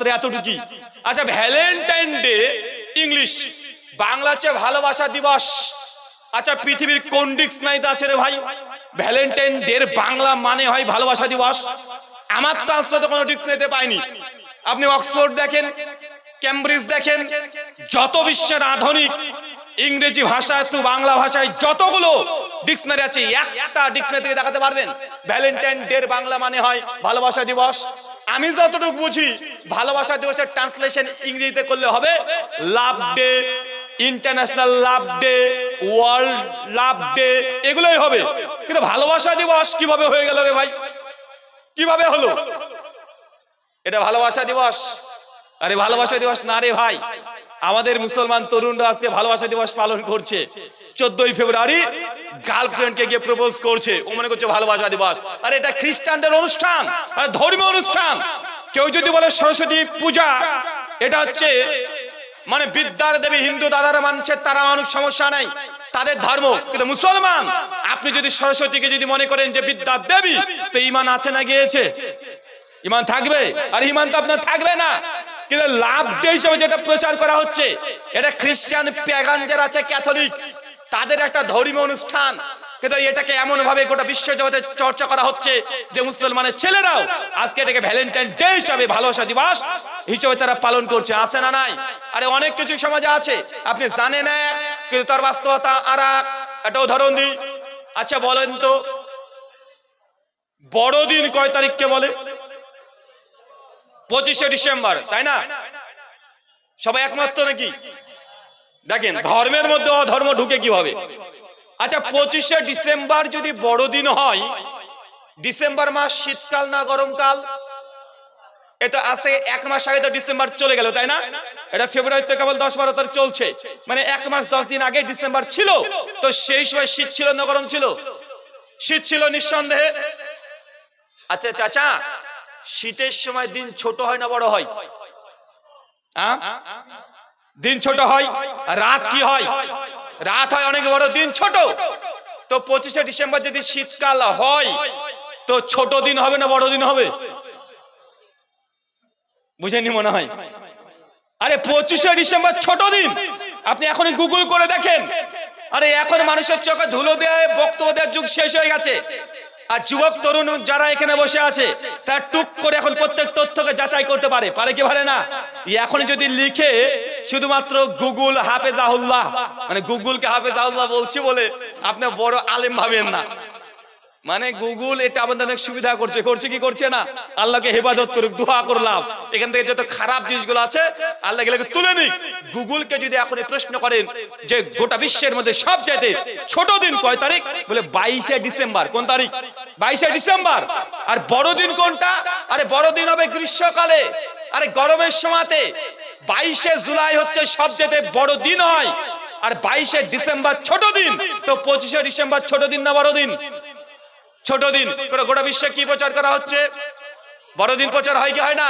এতটুকুই। আচ্ছা, Valentine day English, Bangla হচ্ছে ভালোবাসা দিবস। আচ্ছা, পৃথিবীর কোন ডিকশনারিতে আছে রে ভাই ভ্যালেন্টাইন ডে এর বাংলা মানে হয় ভালোবাসা দিবস? আমার তো আজ পর্যন্ত কোনো ডিকশনারিতে পাইনি। আপনি অক্সফোর্ড দেখেন, ক্যামব্রিজ দেখেন, যত বিশ্বের আধুনিক ইংরেজি ভাষা একটু বাংলা ভাষায় যতগুলো ডিকশনারি আছে, একটা ডিকশনারি থেকে দেখাতে পারবেন ভ্যালেন্টাইন ডে এর বাংলা মানে হয় ভালোবাসা দিবস? আমি যতটুকু বুঝি ভালোবাসা দিবসের ট্রান্সলেশন ইংরেজিতে করলে হবে লাভ ডে, ইন্টারন্যাশনাল লাভ ডে, ওয়ার্ল্ড লাভ ডে, এগুলোই হবে। কিন্তু ভালোবাসা দিবস কিভাবে হয়ে গেল রে ভাই? কিভাবে হলো এটা ভালোবাসা দিবস? আরে ভালোবাসা দিবস না রে ভাই, আমাদের মুসলমান তরুণরা আজকে ভালোবাসা দিবস পালন করছে। 14ই ফেব্রুয়ারি গার্লফ্রেন্ডকে গিয়ে প্রপোজ করছে, ও মনে করছে ভালোবাসা দিবস। আরে এটা খ্রিস্টানদের অনুষ্ঠান, আর ধর্মীয় অনুষ্ঠান। কেউ যদি বলে সরস্বতী পূজা এটা হচ্ছে মানে বিদ্যার দেবী, হিন্দু দাদারা মানছে, তারা মানুষ, সমস্যা নাই, তাদের ধর্ম। কিন্তু মুসলমান, আপনি যদি সরস্বতীকে যদি মনে করেন যে বিদ্যার দেবী, তো ঈমান আছে না গিয়েছে? ঈমান থাকবে? আর ঈমান তো আপনার থাকবে না। কিন্তু লাভ ডে হিসেবে যেটা প্রচার করা হচ্ছে, এটা খ্রিস্টান প্যাগান যারা আছে, ক্যাথলিক, তাদের একটা ধর্মীয় অনুষ্ঠান। কিন্তু এটাকে এমন ভাবে গোটা বিশ্ব জগতে চর্চা করা হচ্ছে যে মুসলমানের ছেলেরাও আজকে এটাকে ভ্যালেন্টাইন ডে হিসাবে, ভালোবাসা দিবস হিসেবে তারা পালন করছে। আছে না নাই? আরে অনেক কিছু সমাজে আছে, আপনি জানেন না, কিন্তু তার বাস্তবতা আর একটা উদাহরণ দিই। আচ্ছা বলেন তো, বড়দিন কয় তারিখকে বলে? 25শে ডিসেম্বর, তাই না? সবাই একমাত্র নাকি? দেখেন ধর্মের মধ্যে অধর্ম ঢুকে কিভাবে। আচ্ছা, 25শে ডিসেম্বর যদি বড়দিন হয়, ডিসেম্বর মাস শীতকাল না গরমকাল? এটা আছে 1 মাস আগে তো ডিসেম্বর চলে গেল, তাই না? এটা ফেব্রুয়ারি তো কেবল 10-12 তারিখ চলছে, মানে 1 মাস 10 দিন আগে ডিসেম্বর ছিল। তো সেই সময় শীত ছিল না গরম ছিল? শীত ছিল নিঃসন্দেহে। আচ্ছা চাচা, শীতের সময় দিন ছোট হয় না বড় হয়? দিন ছোট হয়। রাত কি হয়? রাত হয় অনেক বড়, দিন ছোট। তো 25শে ডিসেম্বর যদি শীতকাল হয়, তো ছোট দিন হবে না বড় দিন হবে? বুঝেনি মনে হয়। আরে 25শে ডিসেম্বর ছোট দিন, আপনি এখনই গুগল করে দেখেন। আরে এখন মানুষের চোখে ধুলো দেয়, বক্তব্য দেওয়ার যুগ শেষ হয়ে গেছে। আর যুবক তরুণ যারা এখানে বসে আছে, তারা টুক করে এখন প্রত্যেক তথ্যকে যাচাই করতে পারে, পারে কি পারে না? এখন যদি লিখে শুধুমাত্র গুগল হাফেজাহুল্লাহ, মানে গুগলকে হাফেজাহুল্লাহ বলছি বলে আপনি বড় আলেম ভাবেন না। মানে গুগল এটা আমাদের অনেক সুবিধা করছে, করছে কি করছে না? আল্লাহকে হেফাজত করুক, দোয়া করলাম, এখান থেকে যত খারাপ জিনিসগুলো আছে আল্লাহ এগুলোকে তুলে নিক। গুগলকে যদি এখন প্রশ্ন করেন যে গোটা বিশ্বের মধ্যে সবচাইতে ছোট দিন কয় তারিখ, বলে 22শে ডিসেম্বর। কোন তারিখ? 22শে ডিসেম্বর। আর বড়দিন কোনটা? আরে বড়দিন হবে গ্রীষ্মকালে। আরে গরমের সময়তে 22শে জুলাই হচ্ছে সবচাইতে বড় দিন হয়, আর 22শে ডিসেম্বর ছোট দিন। তো 25শে ডিসেম্বর ছোট দিন না বড় দিন? ছোট দিন। গোটা বিশ্বে কি প্রচার করা হচ্ছে? বড়দিন প্রচার হয় কি হয় না?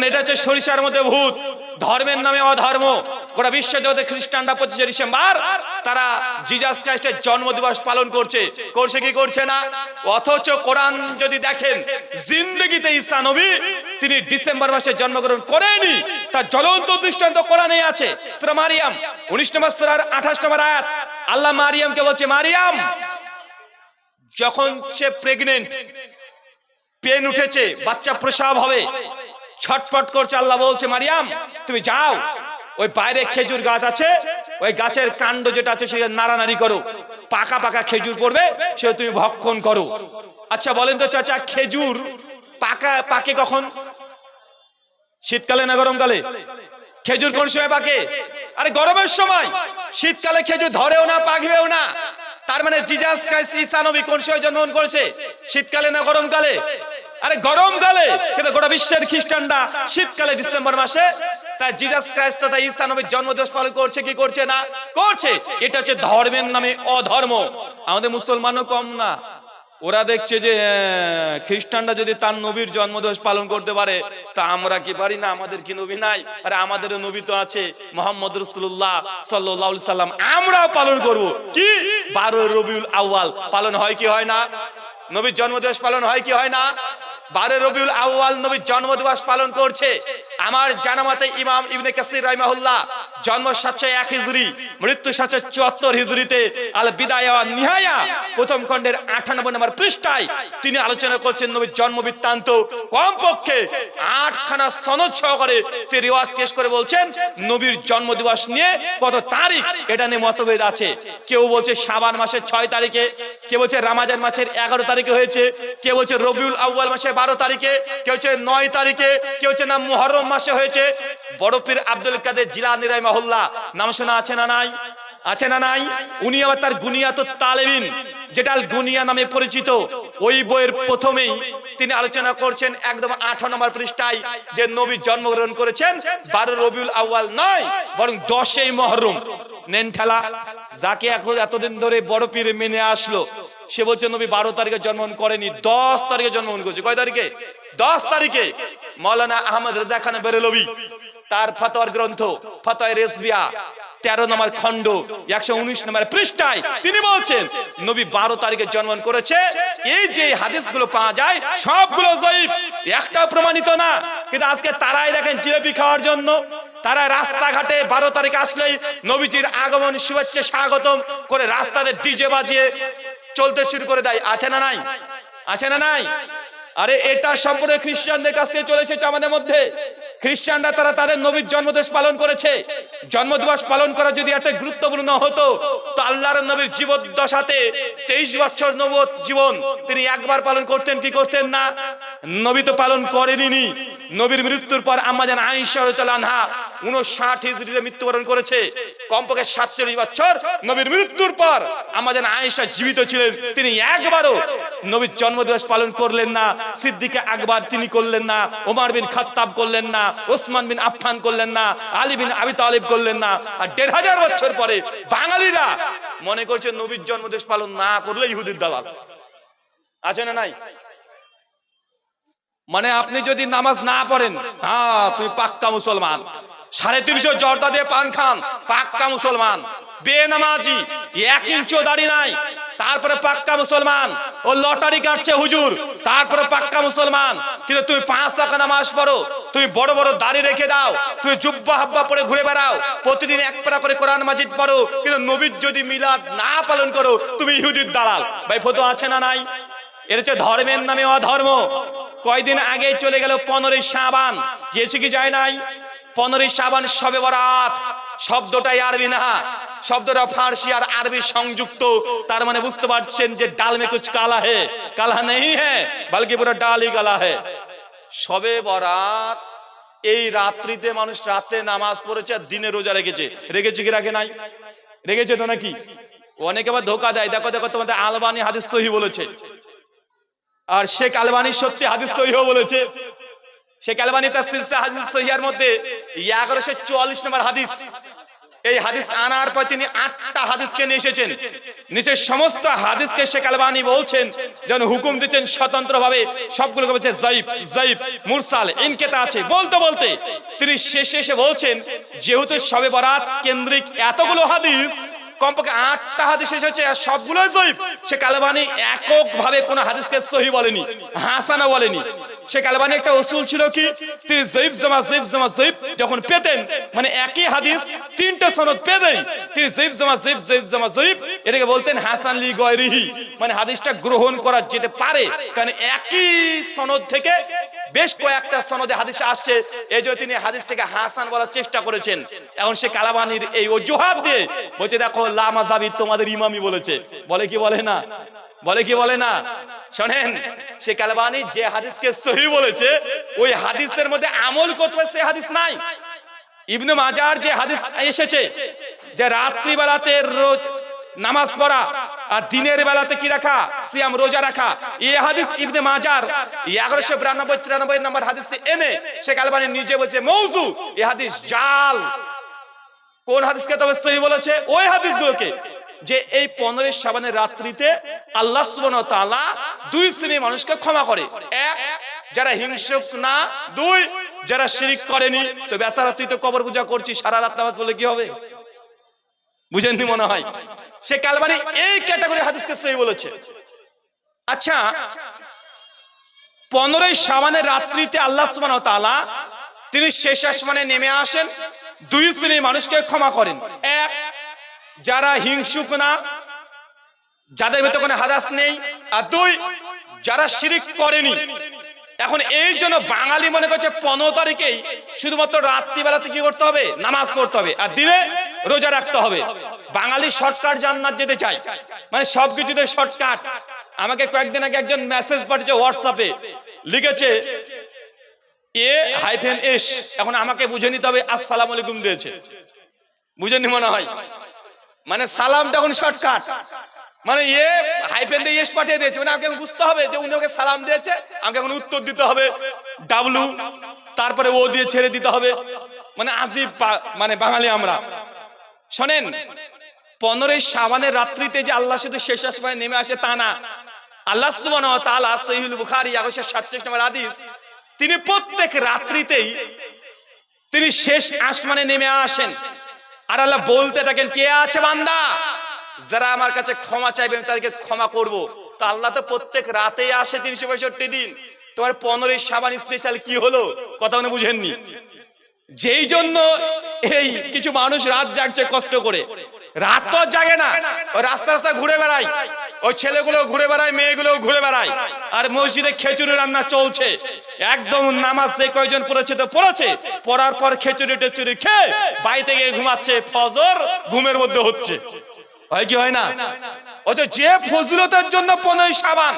এটা হচ্ছে সরিষার মধ্যে ভূত, ধর্মের নামে অধর্ম। গোটা বিশ্ব জগতে খ্রিস্টানরা 25শে ডিসেম্বর তারা জিজাস খ্রিস্টের জন্মদিবস পালন করছে, করছে কি করছে না? অথচ কোরআন যদি দেখেন, জিন্দেগিতে ঈসা নবী তিনি ডিসেম্বর মাসে জন্মগ্রহণ করেনি, তার জ্বলন্ত দৃষ্টান্ত কোরআনে আছে। সূরা মারিয়াম 19 নম্বর সূরার 28 নম্বর আয়াত, আল্লাহ মারিয়ামকে বলছে, মারিয়াম যখন সে প্রেগনেন্ট, পেন উঠেছে, বাচ্চা প্রসব হবে, ছটফট করছে, আল্লাহ বলছে মারিয়াম তুমি যাও, ওই বাইরে খেজুর গাছ আছে, ওই গাছের কাণ্ড যেটা আছে সেটা নাড়ানাড়ি করো, পাকা পাকা খেজুর পড়বে, সেটা তুমি ভক্ষণ করো। আচ্ছা বলেন তো চাচা, খেজুর পাকে কখন? শীতকালে না গরমকালে? খেজুর কোন সময় পাকে? আরে গরমের সময়। শীতকালে খেজুর ধরেও না, পাকবেও না। তার মানে জিজাস ক্রাইস্ট ঈসা নবী কোন সময় জন্মগ্রহণ করেছে? শীতকালে না গরমকালে? আরে গরমকালে। কিন্তু গোটা বিশ্বের খ্রিস্টানরা শীতকালে ডিসেম্বর মাসে তাই জিজাস ক্রাইস্ট তথা ঈসা নবীর জন্মদিবস পালন করছে কি করছে না? করছে। এটা হচ্ছে ধর্মের নামে অধর্ম। আমাদের মুসলমানও কম না, ওরা দেখছে যে খ্রিস্টানরা যদি তার নবীর জন্মদিবস পালন করতে পারে, তা আমরা কি পারি না? আমাদের কি নবী নাই? আরে আমাদেরও নবী তো আছে, মুহাম্মদ রাসূলুল্লাহ সাল্লাল্লাহু আলাইহি সাল্লাম। আমরাও পালন করব কি? 12 রবিউল আউয়াল পালন হয় কি হয় না? নবীর জন্মদিবস পালন হয় কি হয় না? 12 রবিউল আউয়াল নবীর জন্মদিবস পালন করছে। আমার জানামতে ইমাম ইবনে কাসির রাহিমাহুল্লাহ জন্ম 701 হিজরি, মৃত্যু 774 হিজরিতে আল বিদায়া ওয়ান নিহায়া প্রথম খণ্ডের 98 নম্বর পৃষ্ঠায় তিনি আলোচনা করছেন নবীর জন্ম বৃত্তান্ত। কমপক্ষে 8খানা সনদ সহকারে তিনি রিওয়ায়াত পেশ করে বলছেন নবীর জন্ম দিবস নিয়ে কত তারিখ এটা নিয়ে মতভেদ আছে। কেউ বলছে শাবান মাসের 6 তারিখে, কেউ বলছে রমজান মাসের 11 তারিখে হয়েছে, কেউ বলছে রবিউল আউয়াল মাসের 12 তারিখে, কেউ বলছে 9 তারিখে, কেউ বলছে না মুহররম মাসে হয়েছে। বড় পীর আব্দুল কাদের জিলানী রাহিমাহুল্লাহ নাম শোনা আছে না নাই? আছে না নাই? উনি আবার তার গুনিয়াতুত তালেবিন, যেটা আল গুনিয়া নামে পরিচিত, ওই বইয়ের প্রথমেই তিনি আলোচনা করছেন একদম 8 নম্বর পৃষ্ঠায় যে নবী জন্মগ্রহণ করেছেন 12 রবিউল আউয়াল নয়, বরং 10ই মুহররম। নেন ঠেলা। যাকে এখন এতদিন ধরে বড় পীর মেনে আসলো, সে বলছে নবী 12 তারিখে জন্মগ্রহণ করেনি, 10 তারিখে জন্মগ্রহণ করেছে। কয় তারিখে? 10 তারিখে। মাওলানা আহমদ রেজা খান বেরেলভী তার ফতোয়ার গ্রন্থ ফতোয়া রেজবিয়া 13 নম্বর খণ্ড 119 নম্বর পৃষ্ঠায় তিনি বলছেন নবী 12 তারিখে জন্মগ্রহণ করেছে। এই যে হাদিসগুলো পাওয়া যায় সবগুলো যায়িফ, একটাও প্রমাণিত না। কিন্তু আজকে তারাই দেখেন জিলেপি খাওয়ার জন্য তারা রাস্তাঘাটে 12 তারিখ আসলেই নবীজির আগমন শুভেচ্ছা স্বাগতম করে রাস্তাতে ডিজে বাজিয়ে চলতে শুরু করে দেয়। আছে না নাই? আছে না নাই? আরে এটা সম্পূর্ণ খ্রিস্টানদের কাছ থেকে চলে এসেছে আমাদের মধ্যে। খ্রিস্টানরা তারা তাদের নবীর জন্মদিবস পালন করেছে। জন্মদিবস পালন করা যদি একটা গুরুত্বপূর্ণ হতো তো আল্লাহর নবীর জীবদ্দশাতে 23 বছর নবুয়ত জীবন তিনি একবার পালন করতেন কি করতেন না? নবী তো পালন করেননি। নবীর মৃত্যুর পর আম্মা জান আয়েশা রাদিয়াল্লাহু আনহা 59 হিজরিতে মৃত্যুবরণ করেছে। কমপক্ষে 47 বছর নবীর মৃত্যুর পর আম্মা জান আয়েশা জীবিত ছিলেন, তিনি একবারও নবীর জন্মদিবস পালন করলেন না। সিদ্দিকে আকবর তিনি করলেন না, ওমর বিন খাত্তাব করলেন না, ওসমান বিন আফফান করলেন না, আলী বিন আবি তালিব করলেন না। আর 1500 বছর পরে বাঙালিরা মনে করছে নবীর জন্মদিবস পালন না করলে ইহুদির দালাল। আছে না নাই? মানে আপনি যদি নামাজ না পড়েন, হ্যাঁ তুমি পাক্কা মুসলমান। 350 জর্দা দিয়ে পান খান, পাক্কা মুসলমান। বেনামাজি, 1 ইঞ্চিও দাড়ি নাই, তারপরে পাক্কা মুসলমান। ও লটারি কাটছে হুজুর, তারপরে পাক্কা মুসলমান। কিন্তু তুমি 5 ওয়াক্ত নামাজ পড়ো, তুমি বড় বড় দাড়ি রেখে দাও, তুমি জুব্বা হাব্বা পরে ঘুরে বেড়াও, প্রতিদিন 1 পারা করে কোরআন মাজিদ পড়ো, কিন্তু নবীর যদি মিলাদ না পালন করো তুমি ইহুদির দালাল। ভাই ফটো আছে না নাই? এর হচ্ছে ধর্মের নামে অধর্ম। কয়দিন আগে চলে গেল 15ই শাবান, গেছে কি যায় নাই? 15ই শাবান শবে বরাত শব্দটাই আরবি না, শব্দটা ফার্সি আর আরবি সংযুক্ত। তার মানে বুঝতে পারছেন যে ডাল মে কুছ কালা হে, কালা নেই হ্যাঁ বলকি পুরো ডালই কালা হে। শবে বরাত এই রাত্রিতে মানুষ রাতে নামাজ পড়েছে আর দিনে রোজা রেখেছে। রেখেছে কি রাখে নাই? রেখেছে তো নাকি? অনেকে আবার ধোকা দেয়, দেখো দেখো তোমাদের আলবানি হাদিস সহিহ বলেছে, আর শেখ আলবানি সত্যি হাদিস সহিহ বলেছে। শেখ আলবানি তার সিলসিলা হাদিস সহিহের মধ্যে 1144 নম্বর হাদিস, এই হাদিস আনার পর তিনি 8টা হাদিসকে নিয়ে এসেছেন। নিচে সমস্ত হাদিসকে শেখ আলবানি বলছেন যেন হুকুম দিচ্ছেন স্বতন্ত্রভাবে, সবগুলোকে বলছে যায়িফ, যায়িফ, মুরসাল, ইনকিতা আছে। বলতে বলতে তিনি শেষে এসে বলছেন যেহেতু শবে বরাত কেন্দ্রিক এতগুলো হাদিস, কমপক্ষে 8টা হাদিস এসেছে আর সবগুলো যায়িফ। শেখ আলবানি এককভাবে কোন হাদিসকে সহিহ বলেনি, হাসানা বলেনি। শেখ আলবানি একটা উসুল ছিল কি, তিনি যায়িফ জমা যায়িফ জমা যায়িফ যখন পেতেন, মানে একই হাদিস 3টে সনদ পেতেই তিনি যায়িফ জমা যায়িফ যায়িফ জমা যায়িফ এটাকে বলতেন হাসান লি গায়রিহি, মানে হাদিসটা গ্রহণ করা যেতে পারে, কারণ একই সনদ থেকে বেশ কয়েকটা সনদে হাদিস আসছে, এই যে তিনি হাদিসটাকে হাসান বলার চেষ্টা করেছেন। এখন শেখ আলবানির এই অজুহাত দিয়ে বলছে দেখো লা মাযহাবি তোমাদের ইমামই বলেছে। বলে কি বলে না? বলে কি বলে না? শোনেন, শেখ আলবানি যে হাদিসকে সহিহ বলেছে ওই হাদিসের মধ্যে আমল করতে হবে সে হাদিস নাই। ইবনে মাজার যে হাদিস এসেছে যে রাত্রি বেলাতে রোজ নামাজ পড়া আর দিনের বেলাতে কি রাখা, সিয়াম রোজা রাখা, এই হাদিস ইবনে মাজার 1192-93 নম্বর হাদিস এনে শেখ আলবানি নিজে বলেছে মওযু, এই হাদিস জাল। কোন হাদিসকে তবে সহিহ বলেছে? ওই হাদিসগুলোকে যে এই 15 শাবানের রাত্রিতে আল্লাহ সুবহানাহু ওয়া তাআলা 2 শ্রেণীর মানুষকে ক্ষমা করে। 1 যারা হিংসুক না, 2 যারা শিরক করেনি। তো বেচারা তুই তো কবর পূজা করছিস, সারা রাত নামাজ পড়লে কি হবে? বুঝেননি মনে হয়। শেখ আলবানি এই ক্যাটাগরি হাদিসকে সহিহ বলেছে। আচ্ছা, 15 শাবানের রাত্রিতে আল্লাহ সুবহানাহু ওয়া তাআলা তিনি শেষ আসমানে নেমে আসেন, দুই শ্রেণীর মানুষকে ক্ষমা করেন। এক, যারা হিংসুক না, যাদের ভিতরে কোনো হাদাস নেই। আর দুই, যারা শিরিক করেনি। এখন এই জন্য বাঙালি মনে করছে 15 তারিখেই শুধুমাত্র রাত্রিবেলাতে কি করতে হবে? নামাজ পড়তে হবে, আর দিনে রোজা রাখতে হবে। বাঙালি শর্টকাট জান্নাত যেতে চায়, মানে সবকিছুতে শর্টকাট। আমাকে কয়েকদিন আগে একজন মেসেজ পাঠিয়েছে হোয়াটসঅ্যাপে, লিখেছে A-S, এখন আমাকে বুঝে নিতে হবে আসসালামু আলাইকুম দিয়েছে, বুঝেনি মনে হয়, মানে সালামটা এখন শর্টকাট, মানে হাইফেন দিয়ে এস পাঠিয়ে দিয়েছে, মানে আমাকে বুঝতে হবে যে উনি ওকে সালাম দিয়েছে, আমাকে এখন উত্তর দিতে হবে ডাব্লু, তারপরে ও দিয়ে ছেড়ে দিতে হবে, মানে আজিব মানে বাঙালি আমরা। শোনেন, 15 শাবানের রাত্রিতে যে আল্লাহ শুধু শেষ আসমানে নেমে আসে তা না। আল্লাহ সুবহানাহু ওয়া তাআলা সহিহুল বুখারী 1137 নম্বর হাদিস, তিনি প্রত্যেক রাত্রিতেই তিনি শেষ আসমানে নেমে আসেন, আর আল্লাহ বলতে থাকেন, কে আছে বান্দা যারা আমার কাছে ক্ষমা চাইবে আমি তাদেরকে ক্ষমা করব। তো আল্লাহ তো প্রত্যেক রাতেই আসে 365 দিন, তোমার 15 শাবান স্পেশাল কি হলো? কথা মনে বুঝেননি? যেই জন্য এই কিছু মানুষ রাত জাগছে কষ্ট করে, রাত তো জাগে না, ওই রাস্তা রাস্তা ঘুরে বেড়ায়, ওই ছেলেগুলো ঘুরে বেড়ায়, মেয়েগুলো ঘুরে বেড়ায়, আর মসজিদে খিচুড়ি রান্না চলছে। একদম নামাজ যে কয়জন পড়েছে তো পড়েছে, পড়ার পর খিচুড়ি টেচুড়ি খেয়ে বাড়িতে গিয়ে ঘুমাচ্ছে, ফজর ঘুমের মধ্যে হচ্ছে, হয় কি হয় না? অথচ যে ফজিলতের জন্য 15 শাবান,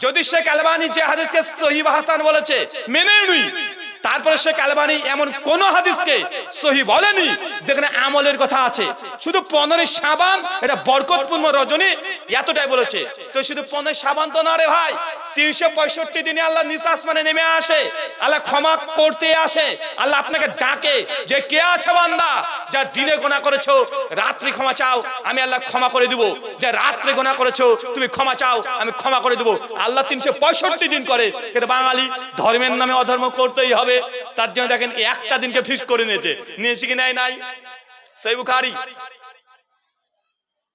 যদি শেখ আলবানী যে হাদিসকে সহিহ হাসান বলেছে মেনে নিই, তারপরে শেখ আলবানী এমন কোন হাদিসকে সহিহ বলেনি যেখানে আমলের কথা আছে। শুধু 15 শাবান এটা বরকতপূর্ণ রজনী এতটাই বলেছে। তো শুধু 15 শাবান তো না রে ভাই, 365 দিনে আল্লাহ নিজ আসমানে নেমে আসে, আল্লাহ ক্ষমা করতে আসে, আল্লাহ আপনাকে ডাকে যে কে আছে বান্দা যা দিনে গুনাহ করেছো রাত্রি ক্ষমা চাও, আমি আল্লাহ ক্ষমা করে দেব। যে রাত্রে গুনাহ করেছো তুমি ক্ষমা চাও, আমি ক্ষমা করে দেব। আল্লাহ 365 দিন করে, কিন্তু বাঙালি ধর্মের নামে অধর্ম করতেই হবে, তার জন্য দেখেন একটা দিনকে ফিক্স করে নিয়েছে কি নাই? সহিহ বুখারী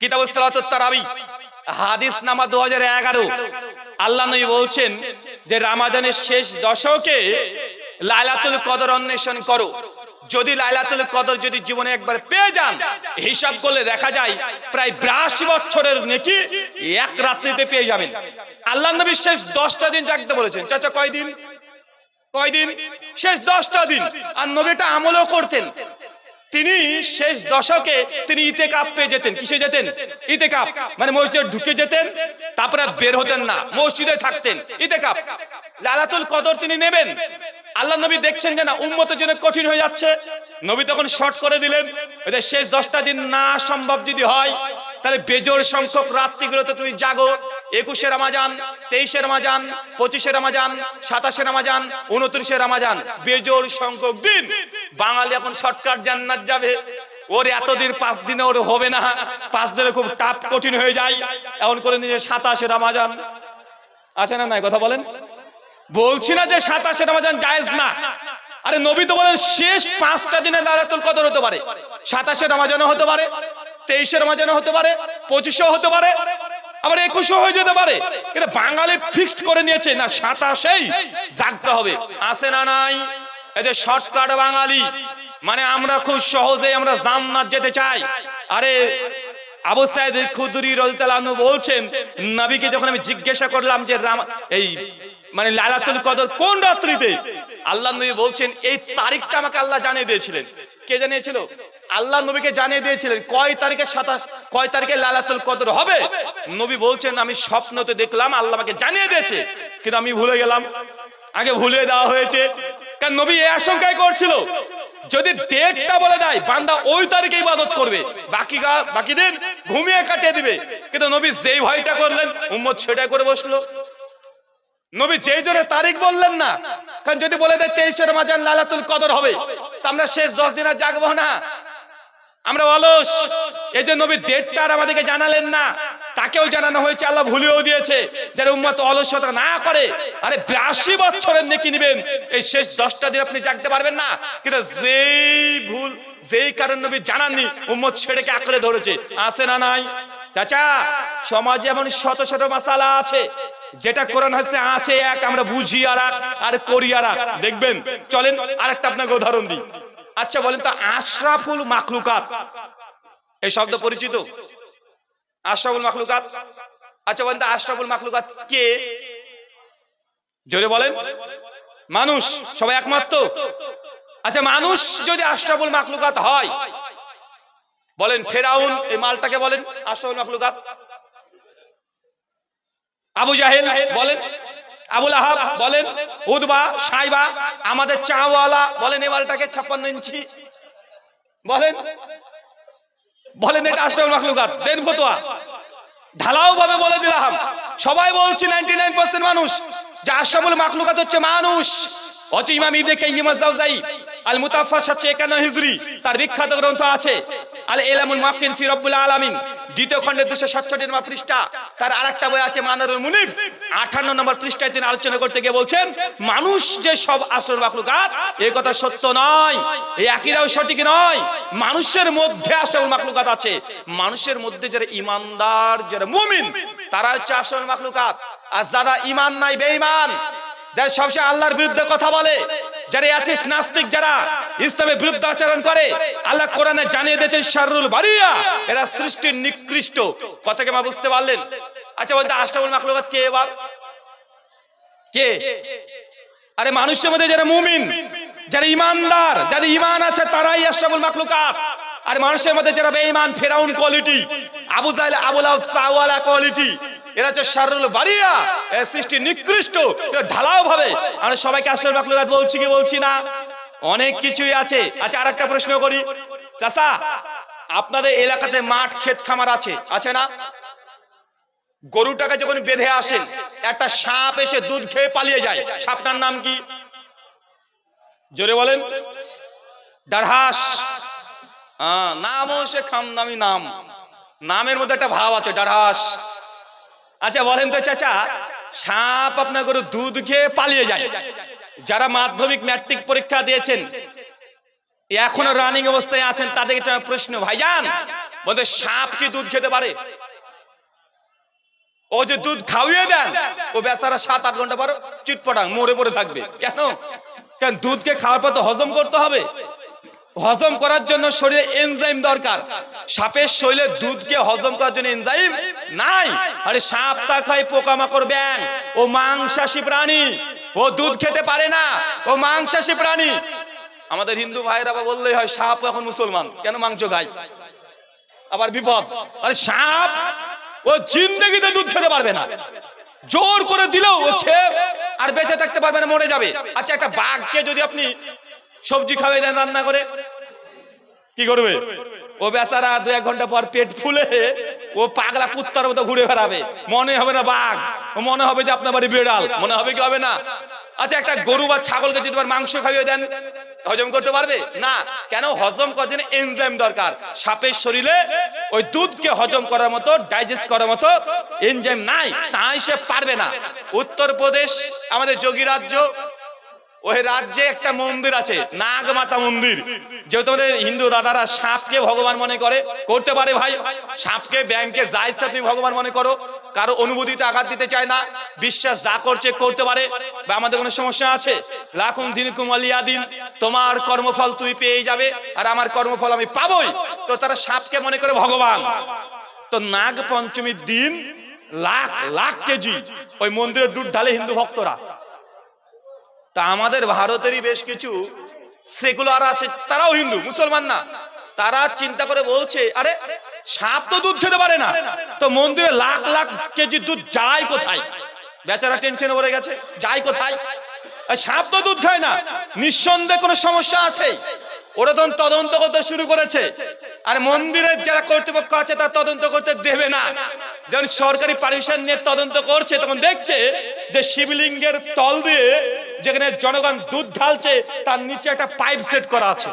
কিতাবুস সালাতুত তারাবি হাদিস নাম্বার 2011, আল্লাহ নবী বলছেন যে রমাজানের শেষ দশকে লাইলাতুল কদর অন্বেষণ করো। যদি লাইলাতুল কদর যদি জীবনে একবার পেয়ে যান, হিসাব করলে দেখা যায় প্রায় 82 বছরের নেকি এক রাত্রিতে পেয়ে যাবেন। আল্লাহ নবী শেষ 10টা দিন জাগতে বলেছেন। চাচা কয়দিন? শেষ 10টা দিন। আর নবীটা আমলও করতেন। তিনি শেষ দশকে তিনি ইতিকাফ পেয়ে যেতেন। কিসে যেতেন? ইতিকাফ, মানে মসজিদে ঢুকে যেতেন, তারপরে বের হতেন না, মসজিদে থাকতেন, ইতিকাফ। লাইলাতুল কদর তিনি নেবেন। আল্লাহ নবী দেখছেন যে না উম্মতের জন্য কঠিন হয়ে যাচ্ছে, নবী তখন শর্ট করে দিলেন, শেষ 10টা দিন না সম্ভব যদি হয় তাহলে বেজোড় সংখ্যক রাত্রিগুলোতে তুমি জাগো। 21 রমাজান, 23 রমাজান, 25 রমাজান, 27 রমাজান, 29 রমাজান, বেজোড় সংখ্যক দিন। বাঙালি এখন শর্টকাট জান্নাত যাবে, ওর এতদিন 5 দিনে ওর হবে না, 5 দিনে খুব টাফ কঠিন হয়ে যায়, এমন করে নিয়ে 27 রমাজান আছে না নাই? কথা বলেন। বলছি না যে 27 রমাজান জায়েজ না, আরে নবী তো বলেন শেষ 5টা দিনে লাইলাতুল কদর হতে পারে, 27 রমাজানও হতে পারে, 23 রমাজানও হতে পারে, 25ও হতে পারে, আবার 21ও হয়ে যেতে পারে। কিন্তু বাঙালি ফিক্সড করে নিয়েছে না 27এই জাগতে হবে। আছে না নাই? এই যে শর্টকাট বাঙালি, মানে আমরা খুব সহজেই আমরা জান্নাত যেতে চাই। আরে আবু সাঈদ খুদরি রাদিয়াল্লাহু আনহু বলছেন, নবীকে যখন আমি জিজ্ঞাসা করলাম যে এই মানে লাইলাতুল কদর কোন রাত্রিতে, আল্লাহ নবী বলছেন এই তারিখটা আমাকে আল্লাহ জানিয়ে দিয়েছিলেন। কে জানিয়েছিল? আল্লাহ নবীকে জানিয়ে দিয়েছিলেন কয় তারিখে কয় তারিখে লাইলাতুল কদর হবে। নবী বলছেন আমি স্বপ্নতে দেখলাম, আল্লাহ আমাকে জানিয়ে দিয়েছে, কিন্তু আমি ভুলে গেলাম। আগে ভুলিয়ে দেওয়া হয়েছে, কারণ নবী এই আশঙ্কাই করছিল যদি ডেটটা বলে দেয় বান্দা ওই তারিখে ইবাদত করবে, বাকি দিন ঘুমিয়ে কাটিয়ে দিবে। কিন্তু নবী যেই ভয়টা করলেন উম্মত সেটাই করে বসলো। নবী যেই জন্য তারিখ বললেন না, কারণ যদি বলে দেয় 23 রমাজান লাইলাতুল কদর হবে, তা আমরা শেষ 10 দিন আর জাগবো না, আমরা অলস। এই যে নবী ডেটটা আমাদেরকে জানালেন না, তাকেও জানানো হয়েছে, আল্লাহ ভুলিয়েও দিয়েছে যারা উম্মত অলসতা না করে। আরে 82 বছরের নেকি নেবেন, এই শেষ 10টা দিন আপনি জাগতে পারবেন না। কিন্তু যেই কারণ নবী জানাননি উম্মত ছেড়েকে আঁকড়ে ধরেছে। আছে না নাই? চাচা সমাজে এমন শত শত মাসালা আছে, যেটা কোরআন হাদিসে আছে এক, আমরা বুঝি আর এক, আর করি আর এক। দেখবেন, চলেন আরেকটা আপনাকে উদাহরণ দিই। আচ্ছা বলেন তো, আশরাফুল মাখলুকাত এই শব্দ পরিচিত? আশরাফুল মাখলুকাত, আচ্ছা বলেন তো আশরাফুল মাখলুকাত কে? জোরে বলেন। মানুষ। সবাই একমত তো? আচ্ছা, মানুষ যদি আশরাফুল মাখলুকাত হয়, বলেন ফেরাউন এই মালটাকে বলেন আশরাফুল মাখলুকাত? আবু জাহেল বলেন, আবুল আহাব বলেন, উদবা, সাইবা, আমাদের চাওয়ালা বলেন এই মালটাকে 56 ইঞ্চি বলেন, বলেন এটা আশরাফুল মাখলুকাত। দেন ফতোয়া, ঢালাও ভাবে বলে দিলাম, সবাই বলছি 99% মানুষ যে আশরাফুল মাখলুকাত হচ্ছে মানুষ। হচ্ছে ইমাম ইবনে কাইয়িম আজ-জাওজাই আল মুতাফাস 751 হিজরি, তার বিখ্যাত গ্রন্থ আছে আল ইলামুল মুওয়াক্কিন ফি রাব্বিল আলামিন, দ্বিতীয় খণ্ডের 267 নম্বর পৃষ্ঠা। তার আরেকটা বই আছে মানারুল মুনিফ, 58 নম্বর পৃষ্ঠায় তিনি আলোচনা করতে গিয়ে বলছেন, মানুষ যে সব আশরাফুল মাখলুকাত এই কথা সত্য নয়, এই আকীদাও সঠিক নয়। মানুষের মধ্যে আশরাফুল মাখলুকাত আছে, মানুষের মধ্যে যারা ঈমানদার, যারা মুমিন, তারা হচ্ছে আশরাফুল মাখলুকাত। আর যারা ঈমান নাই, বেঈমান, যারা সবসময় আল্লাহর বিরুদ্ধে কথা বলে, যারা অ্যাথিস্ট, নাস্তিক, যারা ইসলামের বিরুদ্ধে আচরণ করে, আল্লাহ কোরআনে জানিয়ে দিয়েছেন শাররুল বারিয়া, এরা সৃষ্টির নিকৃষ্ট। কথাকে মা বুঝতে পারলেন? আচ্ছা বলতে আশরাফুল মাখলুকাত কে এবার? কে? আরে মানুষের মধ্যে যারা মুমিন, যারা ঈমানদার, যাদের ঈমান আছে, তারাই আশরাফুল মাখলুকাত। আর মানুষের মধ্যে যারা বেঈমান, ফেরাউন কোয়ালিটি, আবু জাহেল, আবু লাহাব, চাওয়ালা কোয়ালিটি, এরা হচ্ছে শাররুল বারিয়া, এরা সৃষ্টি নিকৃষ্ট। ঢালাও ভাবে আমরা সবাইকে আশরাফুল মাখলুকাত বলছি কি বলছি না? অনেক কিছুই আছে। আচ্ছা আরেকটা প্রশ্ন করি, চাচা আপনাদের এলাকাতে মাঠ, ক্ষেত, খামার আছে, আছে না? গরুটাকে যখন বেঁধে আসেন, একটা সাপ এসে দুধ খেয়ে পালিয়ে যায়, সাপটার নাম কি? জোরে বলেন। ডারহাস। নামও সে খামদামি নাম, নামের মধ্যে একটা ভাব আছে, ডারহাস। আচ্ছা বলেন তো চাচা, সাপ আপনার গরু দুধ খেয়ে পালিয়ে যায়, যারা মাধ্যমিক ম্যাট্রিক পরীক্ষা দিয়েছেন, এখনো রানিং অবস্থায় আছেন, তাদেরকে প্রশ্ন, ভাইজান বলতে সাপ কি দুধ খেতে পারে? ও যে দুধ খাওয়িয়ে দেন, ও বেচারা 7-8 ঘন্টা পর চিটপটাং মরে পড়ে থাকবে। কেন? কারণ দুধকে খাওয়ার পর তো হজম করতে হবে, হজম করার জন্য শরীরে এনজাইম দরকার। সাপের শরীরে দুধকে হজম করার জন্য এনজাইম নাই। আরে সাপ তা খায় পোকামাকড়, ব্যাং, ও মাংসাশী প্রাণী, ও দুধ খেতে পারে না, ও মাংসাশী প্রাণী। আমাদের হিন্দু ভাইরা বললেই হয় সাপ এখন মুসলমান, কেন মাংস খায়? আবার বিপদ। আরে সাপ ও জিন্দেগিতে দুধ খেতে পারবে না, জোর করে দিলেও ও খেয়ে আর বেঁচে থাকতে পারবে না, মরে যাবে। আচ্ছা একটা বাঘকে যদি আপনি সবজি খাওয়াই দেন রান্না করে, কি করবে? ও বেচারা 2-1 ঘন্টা পর পেট ফুলে ও পাগলা কুত্তার মতো ঘুরে বেড়াবে, মনে হবে না বাঘ, ও মনে হবে যে আপনার বাড়ি বিড়াল, মনে হবে কি হবে না? আচ্ছা একটা গরু বা ছাগলকে যদি মাংস খাইয়ে দেন, হজম করতে পারবে না? কেন? হজম করার জন্য এনজাইম দরকার। সাপের শরীরে ওই দুধকে হজম করার মতো, ডাইজেস্ট করার মতো এনজাইম নাই, তাই সে পারবে না। উত্তরপ্রদেশ আমাদের যোগী রাজ্য, ওই রাজ্যে একটা মন্দির আছে, নাগমাতা মন্দির। যেহেতু আমাদের হিন্দু দাদারা সাপকে ভগবান মনে করে, করতে পারে ভাই, সাপকে ব্যাংকে যা ইচ্ছা তুমি ভগবান মনে করো, কারো অনুভূতিতে আঘাত দিতে চায় না, বিশ্বাস যা করছে করতে পারে। বা আমাদের কোনো সমস্যা আছে? লাকুম দিনুকুম ওয়ালিয়া দিন, তোমার কর্মফল তুমি পেয়ে যাবে আর আমার কর্মফল আমি পাবোই। তো তারা সাপকে মনে করে ভগবান। তো নাগ পঞ্চমীর দিন লাখ লাখ কেজি ওই মন্দিরে দুধ ঢালে হিন্দু ভক্তরা। তা আমাদের ভারতেরই বেশ কিছু সেকুলার আছে, তারাও হিন্দু, মুসলমান না, তারা চিন্তা করে বলছে, আরে সাপ তো দুধ খেতে পারে না, তো মন্দিরে লাখ লাখ কেজি দুধ যায় কোথায়? বেচারা টেনশনে পড়ে গেছে, যায় কোথায়? সাপ তো দুধ খায় না, নিঃসন্দেহে কোনো সমস্যা আছে। ওরা তখন তদন্ত করতে শুরু করেছে, আর মন্দিরের যারা কর্তৃপক্ষ আছে তারা তদন্ত করতে দেবে না। যখন সরকারি পারমিশন নিয়ে তদন্ত করছে, তখন দেখছে যে শিবলিঙ্গের তল দিয়ে যেখানে জনগণ দুধ ঢালছে তার নিচে একটা পাইপ সেট করা আছে।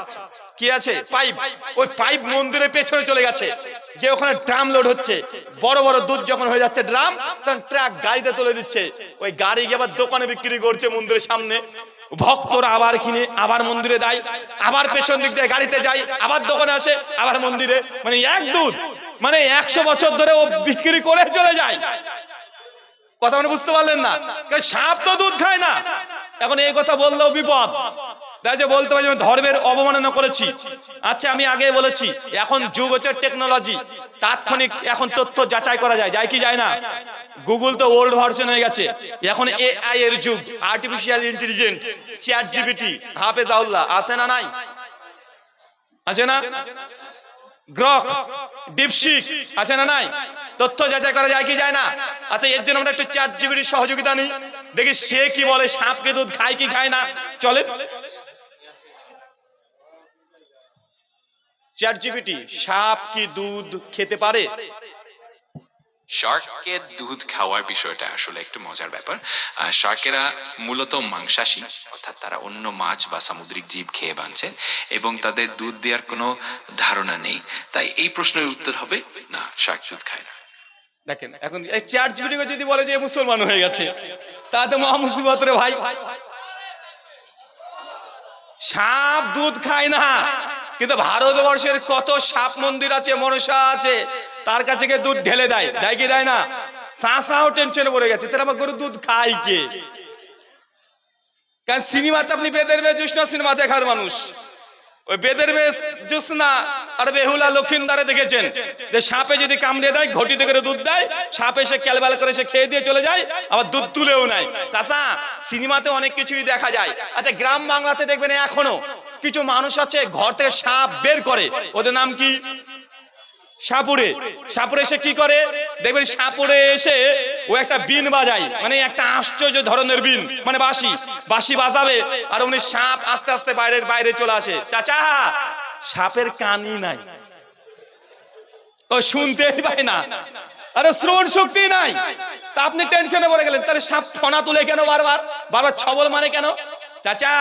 কি আছে? পাইপ। ওই পাইপ মন্দিরের পেছনে চলে গেছে, যে ওখানে ড্রাম লোড হচ্ছে, বড় বড় দুধ যখন হয়ে যাচ্ছে ড্রাম, তখন ট্রাক গাড়িতে তুলে দিচ্ছে, ওই গাড়ি গিয়ে আবার দোকানে বিক্রি করছে মন্দিরের সামনে। ভক্তরা আবার কিনে আবার মন্দিরে দেয়, আবার পেছন দিক দিয়ে গাড়িতে যায়, আবার দোকানে আসে, আবার মন্দিরে। মানে এক দুধ মানে 100 বছর ধরে ও বিক্রি করে চলে যায়। কথা মানে বুঝতে পারলেন না? কারণ সাপ তো দুধ খায় না। এখন এই কথা বললেও বিপদ। তাই যে বলতে পারি ধর্মের অবমাননা করেছি। আচ্ছা, আমি আগে বলেছি এখন যুগ হচ্ছে টেকনোলজি, তাৎক্ষণিক এখন তথ্য যাচাই করা যায়, যায় কি যায় না? গুগল তো ওল্ড ভার্সন হয়ে গেছে, এখন এআই এর যুগ, আর্টিফিশিয়াল ইন্টেলিজেন্ট, চ্যাট জিপিটি, হাফেজাউল্লাহ আছে না নাই? আছে না? গ্রক, ডিপসিক আছে না নাই? তথ্য যাচাই করা যায় কি যায় না? আচ্ছা, এর জন্য আমরা একটু চ্যাট জিপিটির সহযোগিতা নিই, দেখি সে কি বলে, সাপকে দুধ খায় কি খায় না। চলে চ্যাট জিপিটি, সাপ কি দুধ খেতে পারে? শার্কের দুধ খাওয়ার বিষয়টা আসলে একটু মজার ব্যাপার। শার্কেরা মূলত মাংসাশী, অর্থাৎ তারা অন্য মাছ বা সামুদ্রিক জীব খেয়ে বাঁচে এবং তাদের দুধ দেওয়ার কোনো ধারণা নেই। তাই এই প্রশ্নের উত্তর হবে না, শার্ক দুধ খায় না। দেখেন, এখন এই চ্যাট জিপিটিকে যদি বলে যে মুসলমান হয়ে গেছে, তাতে মহা মুসিবত রে ভাই। সাপ দুধ খায় না, কিন্তু ভারতবর্ষের কত সাপ মন্দির আছে, মনসা আছে, তার কাছে গিয়ে দুধ ঢেলে দেয়, দেয় কি দেয় না? চাষাও টেনশনে পড়ে গেছে, তাহলে আমার গরু দুধ খায় কে? কারণ সিনেমাতে আপনি বেদের মেয়ে জুসনা সিনেমা দেখার মানুষ, ওই বেদের মেয়ে জুসনা আর বেহুলা লক্ষিন্দারে দেখেছেন যে সাপে যদি কামড়ে দেয়, ঘটিতে করে দুধ দেয়, সাপ এসে ক্যালবেল করে সে খেয়ে দিয়ে চলে যায়, আবার দুধ তুলেও নাই। চাষা, সিনেমাতে অনেক কিছুই দেখা যায়। আচ্ছা, গ্রাম বাংলাতে দেখবেন এখনো কিছু মানুষ আছে ঘর থেকে সাপ বের করে, ওদের নাম কি? সাপুরে। সাপুরে এসে কি করে দেখবেন, সাপুরে এসে ও একটা বিন বাজায়, মানে একটা আশ্চর্য ধরনের বিন, মানে বাঁশি বাজাবে, আর উনি সাপ আস্তে আস্তে বাইরে চলে আসে। চাচা, সাপের কানই নাই, ও শুনতেই পায় না, আরে শ্রবণ শক্তি নাই। তা আপনি টেনশনে পড়ে গেলেন, তাহলে সাপ ফনা তুলে কেন বারবার ছবল মানে কেন? চাচা,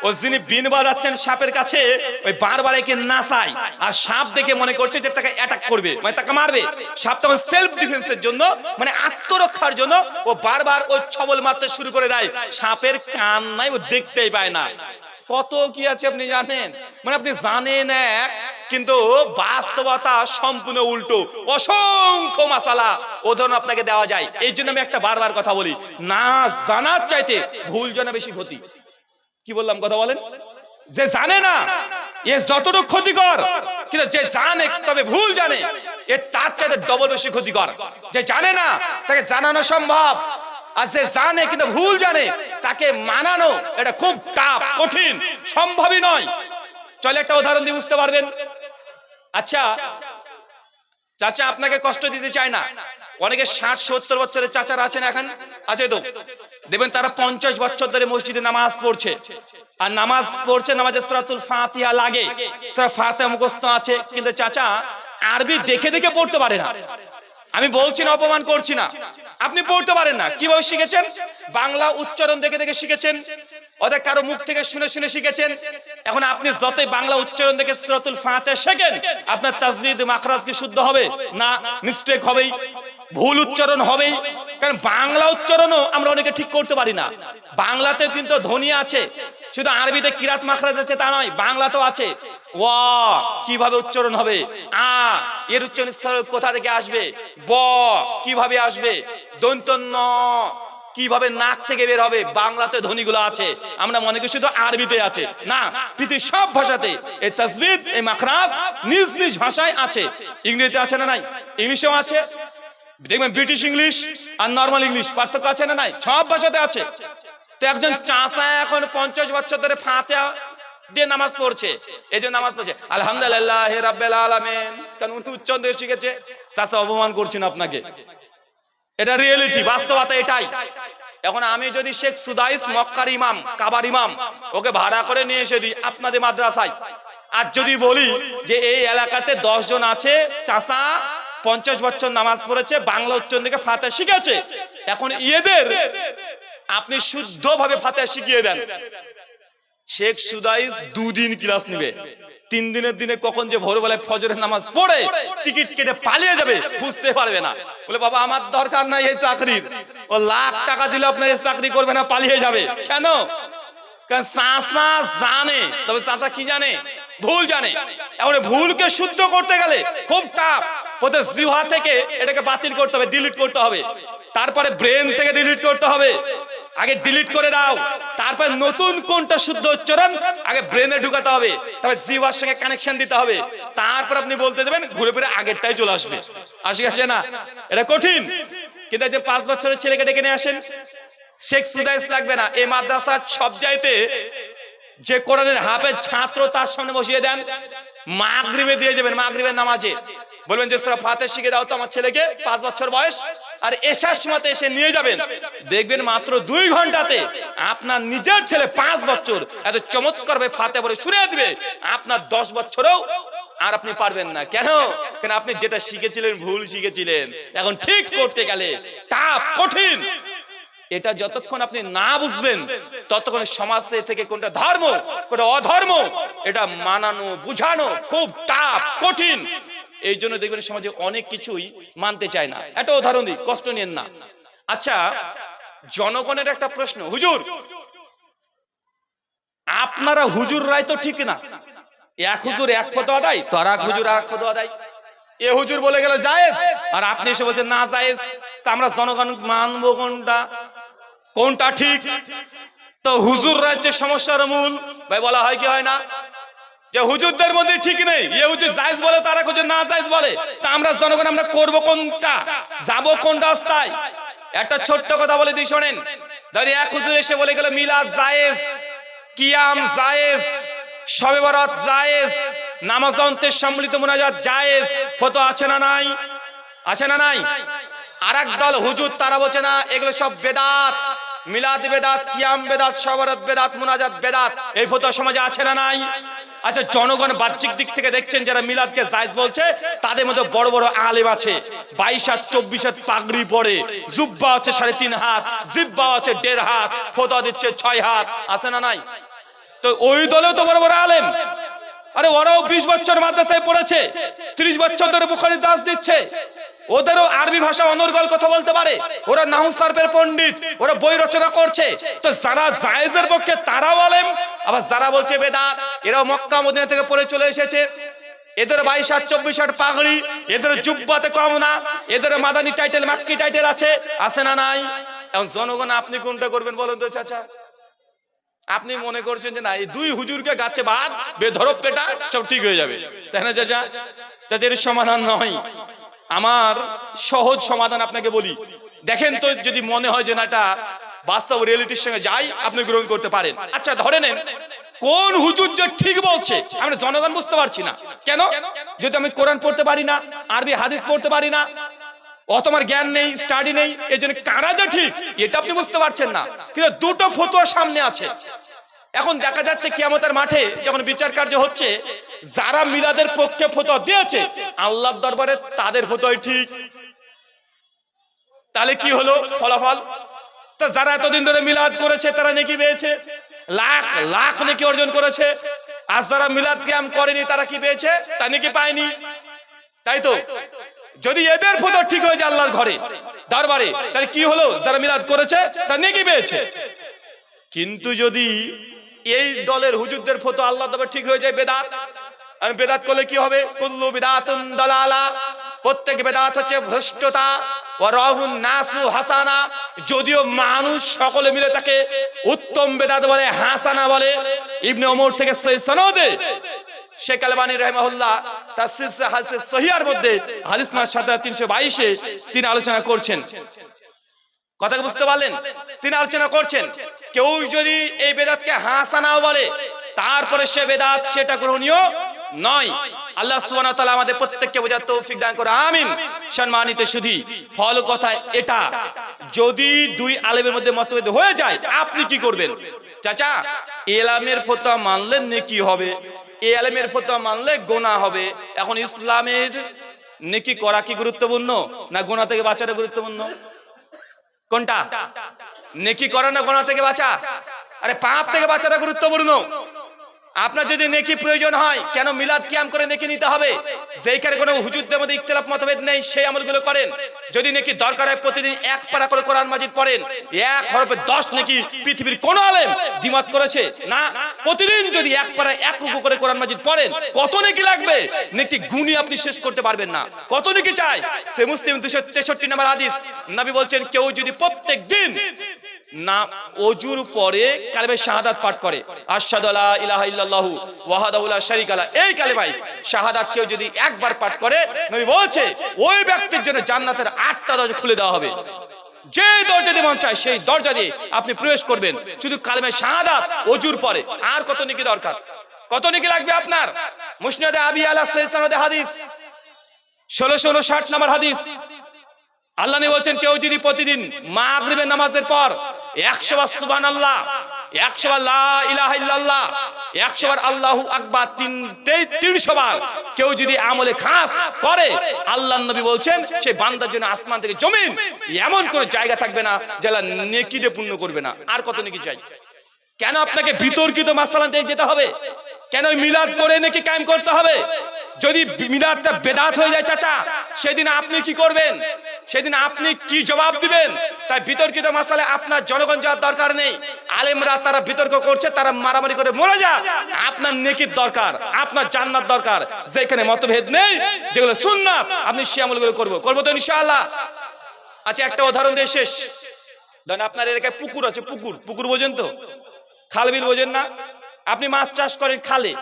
ও যিনি বিন বাজাচ্ছেন সাপের কাছে, ওই বারবার একে নাচায়, আর সাপ দেখে মনে করছে যে তাকে অ্যাটাক করবে, মানে তাকে মারবে। সাপ তখন সেলফ ডিফেন্সের জন্য, মানে আত্মরক্ষার জন্য ও বারবার ওই ছবল মারতে শুরু করে দেয়। সাপের কান নাই, ও দেখতেই পায় না। কত কি আছে আপনি জানেন? মানে আপনি জানেন এক, কিন্তু বাস্তবতা সম্পূর্ণ উল্টো। অসংখ্য মাসালা উদাহরণ আপনাকে দেওয়া যায়। এই জন্য আমি একটা বারবার কথা বলি, না জানার চাইতে ভুল জানা বেশি ক্ষতি। কি বললাম কথা বলেন? যে জানে না এ যতটুকু ক্ষতিকর, কিন্তু যে জানে তবে ভুল জানে, এ তার চাইতে ডবল বেশি ক্ষতিকর। যে জানে না তাকে জানানো সম্ভব, আর যে জানে কিন্তু ভুল জানে তাকে মানানো এটা খুব টাফ, কঠিন, সম্ভবই নয়। চলে একটা উদাহরণ দিয়ে বুঝতে পারবেন। আচ্ছা চাচা, আপনাকে কষ্ট দিতে চায় না, অনেকে 60-70 বছরের চাচারা আছেন, এখন আছে তো, দেখবেন তারা 50 বছর ধরে মসজিদে নামাজ পড়ছে, আর নামাজ পড়ছে, নামাজে সূরাতুল ফাতিহা লাগে, সূরা ফাতিহা মুখস্থ আছে, কিন্তু চাচা আরবি দেখে দেখে পড়তে পারে না। আমি বলছি না, অপমান করছি না, আপনি পড়তে পারেন না। কিভাবে শিখেছেন? বাংলা উচ্চারণ দেখে দেখে শিখেছেন, ওদের কারো মুখ থেকে শুনে শুনে শিখেছেন। এখন আপনি যতই বাংলা উচ্চারণ দেখে সূরাতুল ফাতিহা শেখেন, আপনার তাজবিদ মাখরাজ কি শুদ্ধ হবে না? মিস্টেক হবেই, ভুল উচ্চারণ হবেই। কারণ বাংলা উচ্চারণও আমরা অনেকে ঠিক করতে পারি না। বাংলাতেও কিন্তু ধ্বনি আছে, শুধু আরবিতে কিরাত মাখরাজ আছে তা নয়, বাংলাতেও আছে। ওয়া কিভাবে উচ্চারণ হবে, আ এর উচ্চারণ স্থল কোথা থেকে আসবে, ব কিভাবে আসবে, দন্ত ন কিভাবে নাক থেকে বের হবে, বাংলাতে ধ্বনিগুলো আছে। আমরা মনে করি শুধু আরবিতে আছে, না, পৃথিবীর সব ভাষাতে এই তাজবিদ, এই মাখরাজ নিজ নিজ ভাষায় আছে। ইংরেজিতে আছে না নাই? ইংলিশেও আছে। দেখবেন ব্রিটিশ ইংলিশ আর নর্মাল ইংলিশ পার্থক্য আছে না নাই? সব ভাষাতে আছে। তো একজন চাষা এখন 50 বছর ধরে ফাতিহা দিয়ে নামাজ পড়ছে, এই যে নামাজ পড়ছে আলহামদুলিল্লাহ রাব্বিল আলামিন, কারণ উনি উচ্চারণ দিয়ে শিখেছে। চাষা, অপমান করছেন আপনাকে, এটা রিয়েলিটি, বাস্তবতা এটাই। এখন আমি যদি শেখ সুদাইস মক্কার ইমাম, কাবার ইমাম, ওকে ভাড়া করে নিয়ে এসে দিই আপনাদের মাদ্রাসায়, আর যদি বলি যে এই এলাকাতে 10 জন আছে চাষা 50 বছর নামাজ পড়েছে, বাংলা উচ্চারণ থেকে ফাতিহা শিখেছে, এখন এদের আপনি শুদ্ধভাবে ফাতিহা শিখিয়ে দেন, শেখ সুদাইস 2 দিন ক্লাস নেবে, 3 দিনের দিনে কখন যে ভোরবেলায় ফজরের নামাজ পড়ে টিকিট কেটে পালিয়ে যাবে, বুঝতে পারবে না। বলে বাবা আমার দরকার নাই এই চাকরির, ও লাখ টাকা দিলে আপনার এই চাকরি করবে না, পালিয়ে যাবে। কেন? কারণ চাচা জানে, তবে চাচা কি জানে? ভুল জানে। এখন ভুলকে শুদ্ধ করতে গেলে খুব টাফ। প্রথমে জিহ্বা থেকে এটাকে বাতিল করতে হবে, ডিলিট করতে হবে, তারপরে ব্রেন থেকে ডিলিট করতে হবে। আগে ডিলিট করে দাও, তারপর নতুন কোনটা শুদ্ধ উচ্চারণ আগে ব্রেনে ঢুকাতে হবে, তারপর জিহ্বার সঙ্গে কানেকশন দিতে হবে, তারপর আপনি বলতে দেবেন, ঘুরে ফিরে আগেরটাই চলে আসবে। আসে না? এটা কঠিন। কিন্তু এই যে 5 বছরের ছেলেকে ডেকে নিয়ে আসেন, শেখ সুদাইস লাগবে না, এই মাদ্রাসার সব জায়গাতে যে কোরআনের হাফেজ ছাত্র তার সামনে বসিয়ে দেন, মাগরিবে দিয়ে যাবেন, মাগরিবের নামাজে বলবেন যে সূরা ফাতিহা শিখে দাও তো আমার ছেলেকে, 5 বছর বয়স, আর এশার সময়তে এসে নিয়ে যাবেন। দেখবেন মাত্র 2 ঘন্টাতে আপনার নিজের ছেলে 5 বছর এত চমৎকার ভাবে ফাতিহা পড়ে শুনিয়ে দিবে, আপনার 10 বছরেও আর আপনি পারবেন না। কেন? কারণ আপনি যেটা শিখেছিলেন ভুল শিখেছিলেন, এখন ঠিক করতে গেলে টাফ, কঠিন। এটা যতক্ষণ আপনি না বুঝবেন ততক্ষণ সমাজ থেকে কোনটা ধর্ম কোনটা অধর্ম এটা মানানো বুঝানো খুব টাফ, কঠিন। এই জন্য দেখবেন সমাজে অনেক কিছুই মানতে চায় না। একটা উদাহরণ দিই, কষ্ট নিয়েন না। আচ্ছা, জনগণের একটা প্রশ্ন, হুজুর আপনারা হুজুর রায় তো ঠিক না, এক হুজুর এক ফতোয়া দেয়, তো আর এক হুজুর আর এক ফতোয়া দেয়। এ হুজুর বলে গেল জায়েজ, আর আপনি এসে বলছেন না জায়েজ। তা আমরা জনগণ মানবো কোনটা? কোনটা ঠিক? তো হুজুর রাজ্যের সমস্যার মূল ভাই বলা হয় কি হয় না যে হুজুরদের মধ্যে ঠিক নেই, এ হুজুর জায়েজ বলে, তারা হুজুর না জায়েজ বলে। তা আমরা জনগণ আমরা করব কোনটা, যাব কোন রাস্তায়? একটা ছোট্ট কথা বলে দিই শোনেন। ধরি এক হুজুর এসে বলে গেল মিলাদ জায়েজ, কিয়াম জায়েজ, শবে বরাত জায়েজ, নামাজ অন্তের সম্মিলিত মুনাজাত জায়েজ, ফতোয়া আছে না নাই? আছে না নাই? আরেক দল হুজুর তারা বলছে না, এগুলো সব বেদাত, মিলাদ বেদাত, কিয়াম বেদাত, শবে বরাত বেদাত, মুনাজাত বেদাত। এই ফতোয়া সমাজে আছে না নাই? আচ্ছা, জনগণ বাহ্যিক দিক থেকে দেখছেন যারা মিলাদকে জায়েজ বলছে তাদের মধ্যে বড় বড় আলেম আছে, 22 হাত 24 হাত পাগড়ি পরে, জুব্বা আছে 3.5 হাত, জিব্বা আছে 1.5 হাত, ফতোয়া দিচ্ছে 6 হাত। আছে না নাই? তো ওই দলেও তো বড় বড় আলেম। আরে ওরাও 20 বছর মাদ্রাসায় পড়েছে, 30 বছর ধরে বুখারী দাস দিচ্ছে, ওদেরও আরবি ভাষা অনর্গল কথা বলতে পারে, ওরা নাহু সারফের পণ্ডিত, ওরা বই রচনা করছে। তো যারা জায়েজের পক্ষে তারাও আলেম, আবার যারা বলছে বেদাত এরাও মক্কা মদিনা থেকে পড়ে চলে এসেছে। এদের 22 হাত 24 হাত পাগড়ি, এদের জুব্বাতে কম না, এদের মাদানী টাইটেল মাক্কি টাইটেল আছে। আছে না নাই? এখন জনগণ আপনি কোনটা করবেন বলেন তো চাচা? আপনি মনে করছেন যে না, এই 2 হুজুরকে গাছে বাদ বেধরক পেটা সব ঠিক হয়ে যাবে, তাই না চাচা? চাচার সমাধান নয়। আমার সহজ সমাধান আপনাকে বলি, দেখেন তো যদি মনে হয় যে না এটা বাস্তব রিয়েলিটির সঙ্গে যাই, আপনি গ্রহণ করতে পারেন। আচ্ছা ধরে নেন কোন হুজুর যে ঠিক বলছে আমরা জনগণ বুঝতে পারছি না। কেন? যদি আমি কোরআন পড়তে পারি না, আরবি হাদিস পড়তে পারি না, অত আমার জ্ঞান নেই, স্টাডি নেই, এই জন্য কারা যে ঠিক এটা আপনি বুঝতে পারছেন না। কিন্তু দুটো ফতোয়া সামনে আছে। এখন দেখা যাচ্ছে কিয়ামতের মাঠে যখন বিচার কার্য হচ্ছে, যারা মিলাদের পক্ষে ফতোয়া দিয়েছে আল্লাহর দরবারে তাদের ফতোয়াই ঠিক। তাহলে কি হলো ফলাফল? তো যারা এতদিন ধরে মিলাদ করেছে তারা নেকি পেয়েছে, লাখ লাখ নেকি অর্জন করেছে। আর যারা মিলাদ কিয়াম করেনি তারা কি পেয়েছে? তা নেকি পায়নি। তাই তো? যদি এদের ফতোয়া ঠিক হয়ে যায় আল্লাহর ঘরে দরবারে, তাহলে কি হলো? যারা মিলাদ করেছে তারা নেকি পেয়েছে। কিন্তু যদি এই দলের হুজুরদের ফতোয়া আল্লাহর দরবারে ঠিক হয়ে যায় বেদাত, আর বেদাত করলে কি হবে? কুল্লু বিদাতুন দালালা, প্রত্যেক বেদাত হচ্ছে ভ্রষ্টতা। ওয়া রাহুন নাসু হাসানা, যদিও মানুষ সকলে মিলে তাকে উত্তম বেদাত বলে, হাসানা বলে। ইবনে ওমর থেকে সহিহ সনদে শেখ আলবানী রাহিমাহুল্লাহ তার সিলসিলা হাদিস সহিহার মধ্যে হাদিস নাম্বার 7322-এ তিনি আলোচনা করছেন। কথা বুঝতে পারলেন? তিনি আলোচনা করছেন কেউ যদি এই বেদাতকে হাসানাও বলে তারপরে সে বেদাত, সেটা গ্রহণীয় নয়। আল্লাহ সুবহানাহু ওয়া তাআলা আমাদের প্রত্যেককে বোঝার তৌফিক দান করে, আমিন। সম্মানিত সুধী, ফল কথা এটা, যদি 2 আলেমের মধ্যে মতভেদ হয়ে যায় আপনি কি করবেন? চাচা ইলমের ফতোয়া মানলে নেকি হবে, এই আলেমের ফতোয়া মানলে গুনাহ হবে। এখন ইসলামের নেকি করা কি গুরুত্বপূর্ণ না গুনাহ থেকে বাঁচাটা গুরুত্বপূর্ণ? কোনটা? নেকি করা না গুনাহ থেকে বাঁচা? আরে পাপ থেকে বাঁচাটা গুরুত্বপূর্ণ। আপনার যদি নেকি প্রয়োজন হয়, কেন মিলাদ কিয়াম করে নেকি নিতে হবে? যেখানে কোনো হুজুরদের মধ্যে ইখতিলাফ মতভেদ নেই, সেই আমলগুলো করেন। যদি নেকি দরকার হয় প্রতিদিন এক পারা করে কোরআন মাজিদ পড়েন, এক হরফে 10 নেকি পৃথিবীর কোন আলেম দ্বিমত করেছে না? প্রতিদিন যদি এক পারা এক রুকু করে কোরআন মাজিদ পড়েন, কত নেকি লাগবে? নেকি গুণী আপনি শেষ করতে পারবেন না। কত নেকি চাই? সে মুসলিম 263 নম্বর হাদিস, নবী বলছেন, কেউ যদি প্রত্যেক দিন না ওজুর পরে কালেমা শাহাদাত পাঠ করে, আশহাদু আল্লা ইলাহা ইল্লাল্লাহু ওয়াহদাহু লা শারীকা লাহু, এই কালেমাই শাহাদাত কেউ যদি একবার পাঠ করে, নবী বলছে ওই ব্যক্তির জন্য জান্নাতের 8টা দরজা খুলে দেওয়া হবে। যে দরজা দিয়ে মন চায় সেই দরজা দিয়ে আপনি প্রবেশ করবেন, শুধু কালেমা শাহাদাত ওজুর পরে। আর কত নেকি দরকার? কত নেকি লাগবে আপনার? মুসনাদে আবি আলা সাইসানদে হাদিস 1659 নম্বর হাদিস, আল্লাহ নবী বলেন, কেউ যদি প্রতিদিন মাগরিবের নামাজের পর 100 বার সুবহানাল্লাহ, 100 বার লা ইলাহা ইল্লাল্লাহ, 100 বার আল্লাহু আকবার, 300 বার কেউ যদি আমলে খাস করে, আল্লাহর নবী বলছেন সেই বান্দার জন্য আসমান থেকে জমিন এমন কোনো জায়গা থাকবে না যারা নেকি দিয়ে পূর্ণ করবে না। আর কত নেকি চাই? কেন আপনাকে বিতর্কিত মাসালাতে যেতে হবে? কেন মিলাদ করে নেকি কায়েম করতে হবে? যদি মিলাদটা বেদাত হয়ে যায় চাচা, সেদিন আপনি কি করবেন? সেদিন আপনি কি জবাব দিবেন? তাই বিতর্কিত মাসালে আপনার জনগণ যাওয়ার দরকার নেই। আলেমরা তারা বিতর্ক করছে, তারা মারামারি করে মরে যা। আপনার নেকির দরকার, আপনার জান্নাত দরকার। যেখানে মতভেদ নেই, যেগুলো সুন্নাত, আপনি সে আমলগুলো করবো তো ইনশাআল্লাহ। আচ্ছা, একটা উদাহরণ দিয়ে শেষ। ধরেন আপনার এলাকায় পুকুর আছে, পুকুর বোঝেন তো? খাল বিল বোঝেন না? আপনি মাছ চাষ করেন খালে,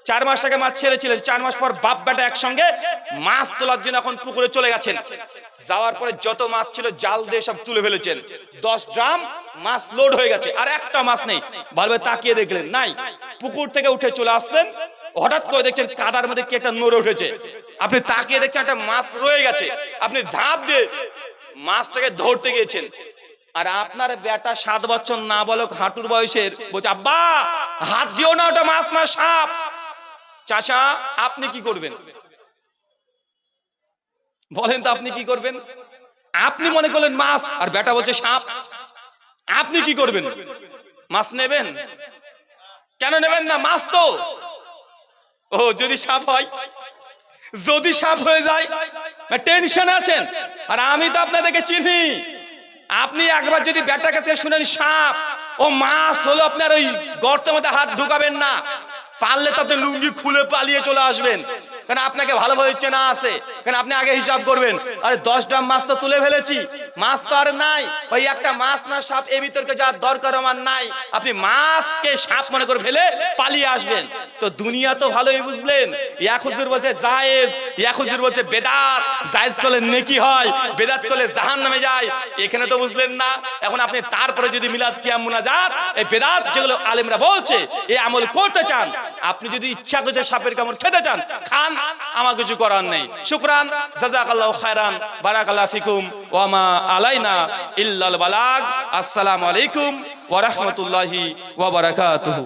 4 মাস আগে মাছ ছেড়েছিলেন, 4 মাস পর বাপ বেটা একসঙ্গে মাছ তোলার জন্য এখন পুকুরে চলে গেছেন। যাওয়ার পরে যত মাছ ছিল জাল দিয়ে সব তুলে ফেলেছেন। 10 ড্রাম মাছ লোড হয়ে গেছে, আর একটা মাছ নেই। ভালো তাকিয়ে দেখলেন নাই। পুকুর থেকে উঠে চলে আসছেন, হঠাৎ করে দেখছেন কাদার মধ্যে কি একটা নড়ে উঠেছে। আপনি তাকিয়ে দেখছেন একটা মাছ রয়ে গেছে। আপনি ঝাঁপ দিয়ে মাছটাকে ধরতে গিয়েছেন, আর আপনার বেটা 7 বছর না বলক হাঁটুর বয়সের বলছে, আব্বা হাত দিও না, ওটা মাছ না সাপ। চাচা আপনি কি করবেন বলেন তো? আপনি কি করবেন? আপনি মনে করলেন মাছ, আর বেটা বলছে সাপ। আপনি কি করবেন? মাছ নেবেন? কেন নেবেন না? মাছ তো। ও যদি সাপ হয়, যদি সাপ হয়ে যায় টেনশন আছেন। আর আমি তো আপনাদেরকে চিনি। আপনি একবার যদি বেটার কাছে শুনেন সাপ ও মাছ হলো, আপনার ওই গর্তের মধ্যে হাত ঢুকাবেন না। পারলে তো আপনি লুঙ্গি খুলে পালিয়ে চলে আসবেন, কারণ আপনাকে ভালোভাবে চেনা আছে। কারণ আপনি আগে হিসাব করবেন, আরে 10 ড্রাম মাছ তো তুলে ফেলেছি, মাছ তো আর নাই। ওই একটা মাছ না সাপ, এই বিতর্কে যাওয়ার দরকার আমার নাই। আপনি মাছকে সাপ মনে করে ফেলে পালিয়ে আসবেন। তো দুনিয়া তো ভালোই বুঝলেন। এক হুজুর বলছে জায়েজ, এক হুজুর বলছে বেদাত। জায়েজ করলে নেকি হয়, বেদাত করলে জাহান্নামে যায়। এখানে তো বুঝলেন না। এখন আপনি তারপরে যদি মিলাদ কিয়াম মুনাজাত, এই বেদাত যেগুলো আলেমরা বলছে, এই আমল করতে চান, আপনি যদি ইচ্ছা করে সাপের কামড় খেতে চান, খান, আমার কিছু করার নেই। শুকরান, জাযাকাল্লাহু খায়রান, বারাকাল্লাহু ফিকুম, ওয়া মা আলাইনা ইল্লাল বালাগ। আসসালামু আলাইকুম ওয়া রাহমাতুল্লাহি ওয়া বারাকাতুহু।